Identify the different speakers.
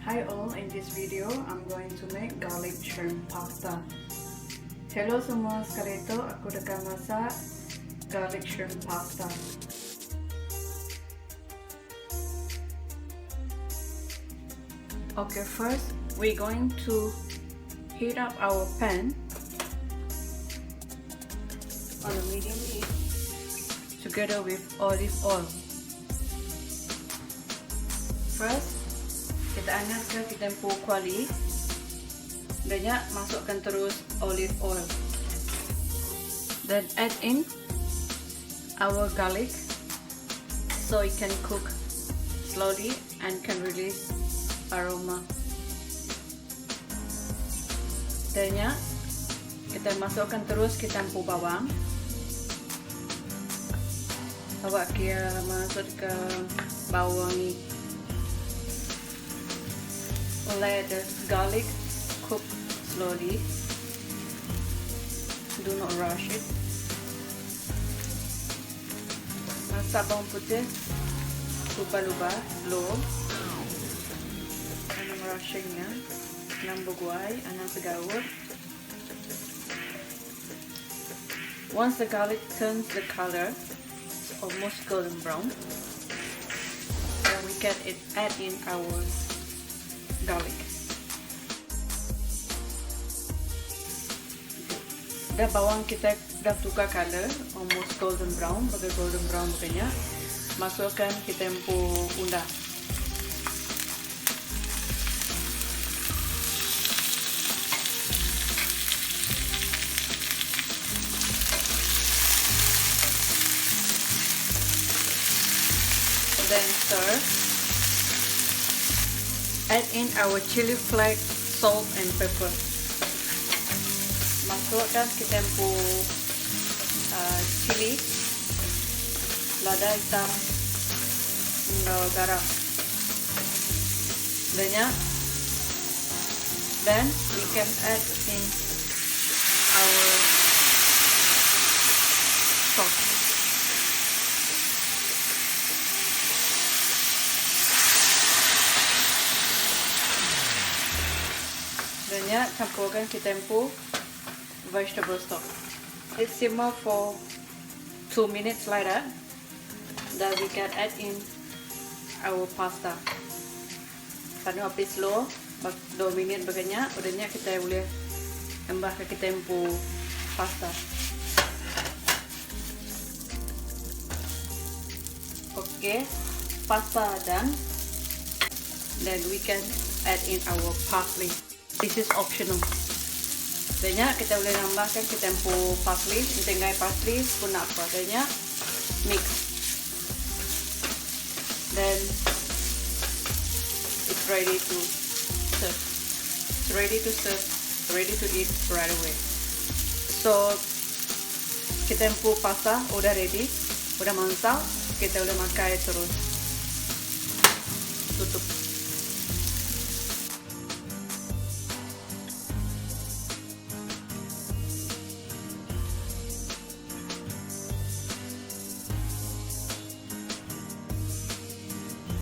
Speaker 1: Hi all, in this video I'm going to make garlic shrimp pasta. Hello semua, sekarang itu aku akan masak garlic shrimp pasta. Okay, first we're going to heat up our pan on a medium heat together with olive oil. First, kita angkat kita tempur kuali. Dan masukkan terus olive oil. Then add in our garlic so it can cook slowly and can release aroma. Dan kita masukkan terus kita tempur bawang. Awak kira masuk ke bawang ni. Let the garlic cook slowly. Do not rush it. Masak bawang putih lupa-lupa low. Anang rushingnya, anang berguai, anang segawur. Once the garlic turns the color, it's almost golden brown. Then we can add in our garlic. Dah bawang kita dah tukar color, almost golden brown, bagai golden brown makanya. Masukkan kita tempur undang. Then stir. Add in our chili flake, salt and pepper. Masukkan kita tempur chili, lada hitam, garam. Then we can add in our sauce. Dan campurkan kita tempur vegetable stock. It simmer for 2 minutes like that. Then we can add in our pasta. Pada api slow, 2 minit bagainya, udahnya kita boleh tambahkan kita tempur pasta. Okay, pasta done. Then we can add in our parsley. This is optional. Dan kita boleh tambahkan kita tempur parsley, tinggal parsley pun nak apa. Dan mix. Then it's ready to serve. It's ready to serve, ready to eat right away. So kita tempur pasta udah ready, udah masak, kita udah makan terus. Tutup.